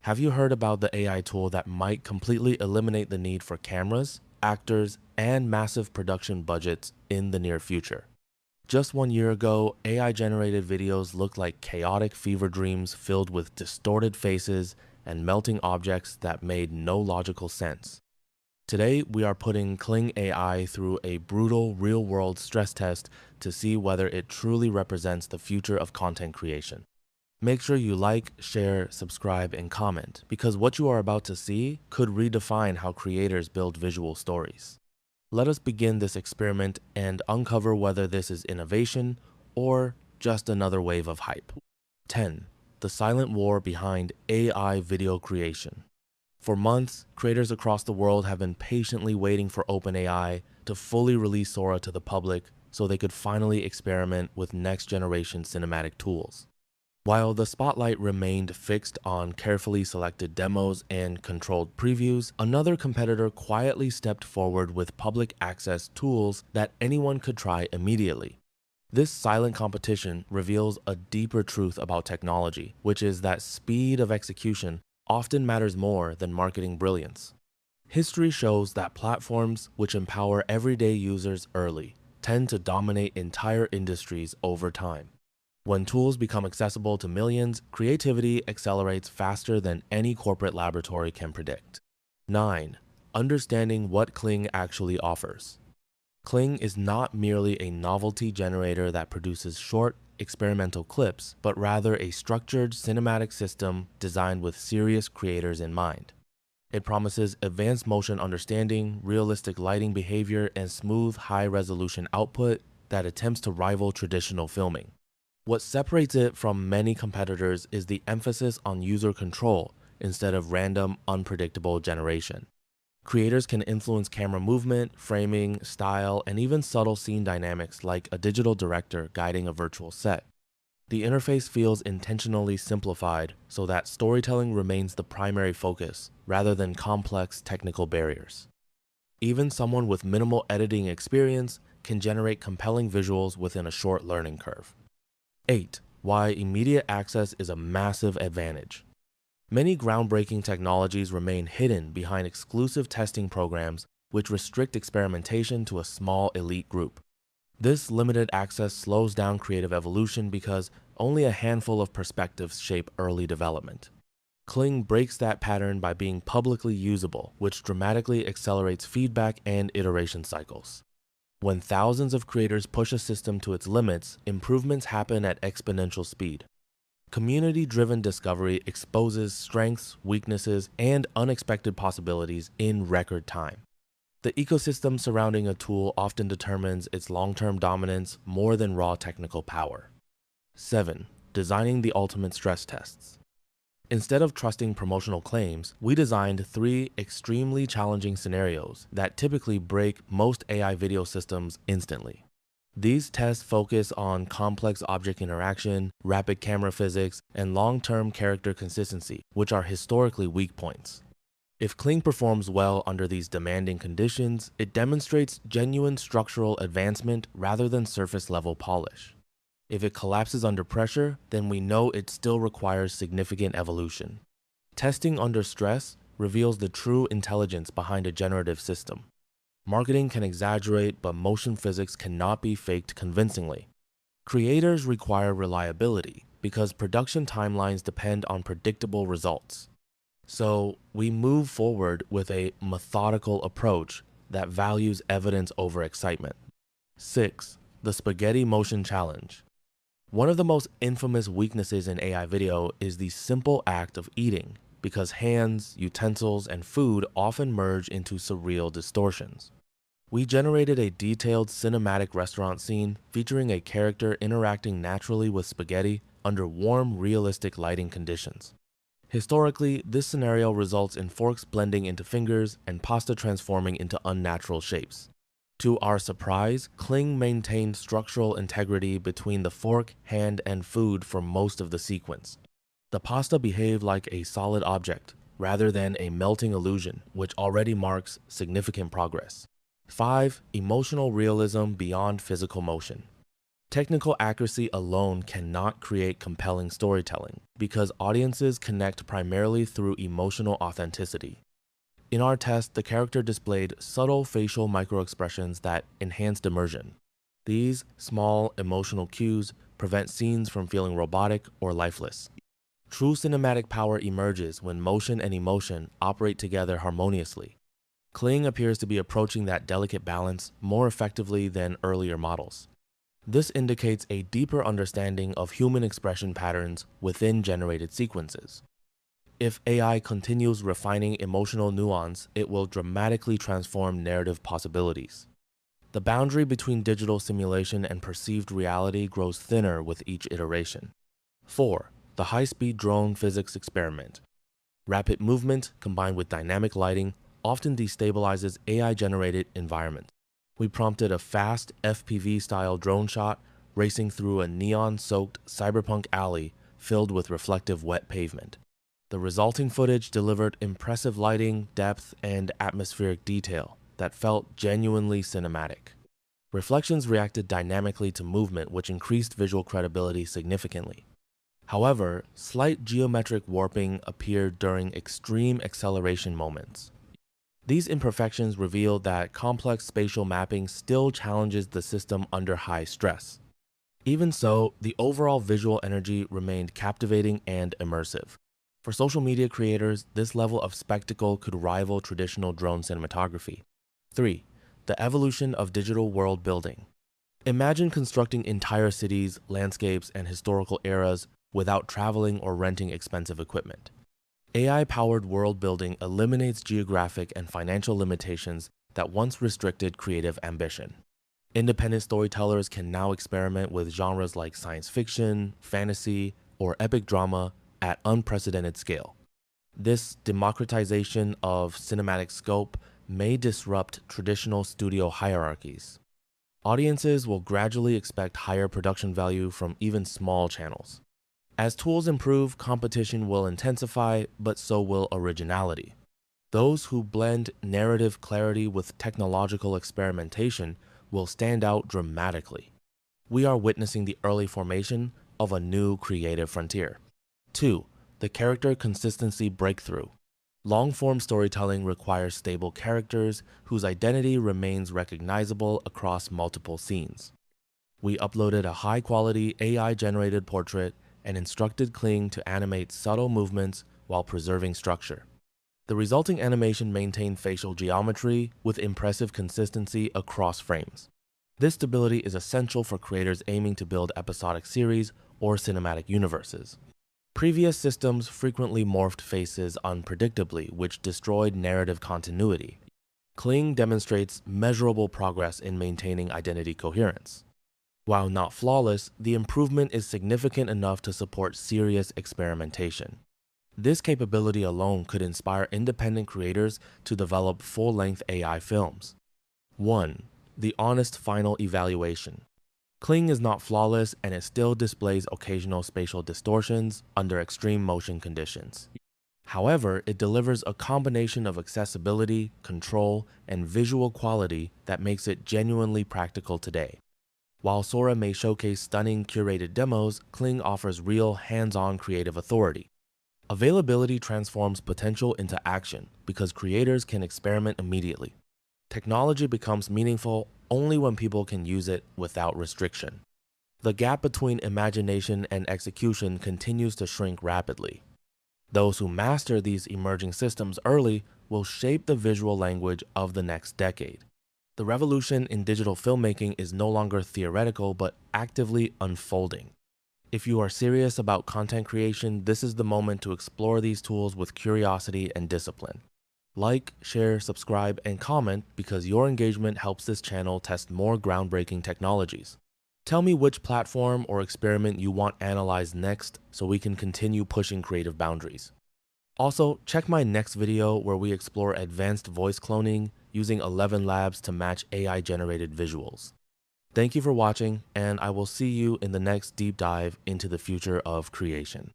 Have you heard about the AI tool that might completely eliminate the need for cameras, actors, and massive production budgets in the near future? Just 1 year ago, AI-generated videos looked like chaotic fever dreams filled with distorted faces and melting objects that made no logical sense. Today, we are putting Kling AI through a brutal real-world stress test to see whether it truly represents the future of content creation. Make sure you like, share, subscribe, and comment, because what you are about to see could redefine how creators build visual stories. Let us begin this experiment and uncover whether this is innovation or just another wave of hype. 10. The silent war behind AI video creation. For months, creators across the world have been patiently waiting for OpenAI to fully release Sora to the public so they could finally experiment with next-generation cinematic tools. While the spotlight remained fixed on carefully selected demos and controlled previews, another competitor quietly stepped forward with public access tools that anyone could try immediately. This silent competition reveals a deeper truth about technology, which is that speed of execution often matters more than marketing brilliance. History shows that platforms which empower everyday users early tend to dominate entire industries over time. When tools become accessible to millions, creativity accelerates faster than any corporate laboratory can predict. 9. Understanding what Kling actually offers. Kling is not merely a novelty generator that produces short, experimental clips, but rather a structured cinematic system designed with serious creators in mind. It promises advanced motion understanding, realistic lighting behavior, and smooth, high-resolution output that attempts to rival traditional filming. What separates it from many competitors is the emphasis on user control instead of random, unpredictable generation. Creators can influence camera movement, framing, style, and even subtle scene dynamics like a digital director guiding a virtual set. The interface feels intentionally simplified so that storytelling remains the primary focus rather than complex technical barriers. Even someone with minimal editing experience can generate compelling visuals within a short learning curve. 8. Why immediate access is a massive advantage. Many groundbreaking technologies remain hidden behind exclusive testing programs which restrict experimentation to a small elite group. This limited access slows down creative evolution because only a handful of perspectives shape early development. Kling breaks that pattern by being publicly usable, which dramatically accelerates feedback and iteration cycles. When thousands of creators push a system to its limits, improvements happen at exponential speed. Community-driven discovery exposes strengths, weaknesses, and unexpected possibilities in record time. The ecosystem surrounding a tool often determines its long-term dominance more than raw technical power. 7. Designing the ultimate stress tests. Instead of trusting promotional claims, we designed 3 extremely challenging scenarios that typically break most AI video systems instantly. These tests focus on complex object interaction, rapid camera physics, and long-term character consistency, which are historically weak points. If Kling performs well under these demanding conditions, it demonstrates genuine structural advancement rather than surface-level polish. If it collapses under pressure, then we know it still requires significant evolution. Testing under stress reveals the true intelligence behind a generative system. Marketing can exaggerate, but motion physics cannot be faked convincingly. Creators require reliability because production timelines depend on predictable results. So we move forward with a methodical approach that values evidence over excitement. 6. The Spaghetti Motion Challenge. One of the most infamous weaknesses in AI video is the simple act of eating, because hands, utensils, and food often merge into surreal distortions. We generated a detailed cinematic restaurant scene featuring a character interacting naturally with spaghetti under warm, realistic lighting conditions. Historically, this scenario results in forks blending into fingers and pasta transforming into unnatural shapes. To our surprise, Kling maintained structural integrity between the fork, hand, and food for most of the sequence. The pasta behaved like a solid object, rather than a melting illusion, which already marks significant progress. 5. Emotional realism beyond physical motion. Technical accuracy alone cannot create compelling storytelling because audiences connect primarily through emotional authenticity. In our test, the character displayed subtle facial microexpressions that enhanced immersion. These small emotional cues prevent scenes from feeling robotic or lifeless. True cinematic power emerges when motion and emotion operate together harmoniously. Kling appears to be approaching that delicate balance more effectively than earlier models. This indicates a deeper understanding of human expression patterns within generated sequences. If AI continues refining emotional nuance, it will dramatically transform narrative possibilities. The boundary between digital simulation and perceived reality grows thinner with each iteration. 4. The high-speed drone physics experiment. Rapid movement combined with dynamic lighting often destabilizes AI-generated environments. We prompted a fast FPV-style drone shot racing through a neon-soaked cyberpunk alley filled with reflective wet pavement. The resulting footage delivered impressive lighting, depth, and atmospheric detail that felt genuinely cinematic. Reflections reacted dynamically to movement, which increased visual credibility significantly. However, slight geometric warping appeared during extreme acceleration moments. These imperfections reveal that complex spatial mapping still challenges the system under high stress. Even so, the overall visual energy remained captivating and immersive. For social media creators, this level of spectacle could rival traditional drone cinematography. 3. The evolution of digital world building. Imagine constructing entire cities, landscapes, and historical eras without traveling or renting expensive equipment. AI-powered world building eliminates geographic and financial limitations that once restricted creative ambition. Independent storytellers can now experiment with genres like science fiction, fantasy, or epic drama at unprecedented scale. This democratization of cinematic scope may disrupt traditional studio hierarchies. Audiences will gradually expect higher production value from even small channels. As tools improve, competition will intensify, but so will originality. Those who blend narrative clarity with technological experimentation will stand out dramatically. We are witnessing the early formation of a new creative frontier. 2. The character consistency breakthrough. Long-form storytelling requires stable characters whose identity remains recognizable across multiple scenes. We uploaded a high-quality AI-generated portrait and instructed Kling to animate subtle movements while preserving structure. The resulting animation maintained facial geometry with impressive consistency across frames. This stability is essential for creators aiming to build episodic series or cinematic universes. Previous systems frequently morphed faces unpredictably, which destroyed narrative continuity. Kling demonstrates measurable progress in maintaining identity coherence. While not flawless, the improvement is significant enough to support serious experimentation. This capability alone could inspire independent creators to develop full-length AI films. 1. The honest final evaluation. Kling is not flawless and it still displays occasional spatial distortions under extreme motion conditions. However, it delivers a combination of accessibility, control, and visual quality that makes it genuinely practical today. While Sora may showcase stunning curated demos, Kling offers real hands-on creative authority. Availability transforms potential into action because creators can experiment immediately. Technology becomes meaningful only when people can use it without restriction. The gap between imagination and execution continues to shrink rapidly. Those who master these emerging systems early will shape the visual language of the next decade. The revolution in digital filmmaking is no longer theoretical but actively unfolding. If you are serious about content creation, this is the moment to explore these tools with curiosity and discipline. Like, share, subscribe, and comment because your engagement helps this channel test more groundbreaking technologies. Tell me which platform or experiment you want analyzed next so we can continue pushing creative boundaries. Also, check my next video where we explore advanced voice cloning using 11 labs to match AI-generated visuals. Thank you for watching, and I will see you in the next deep dive into the future of creation.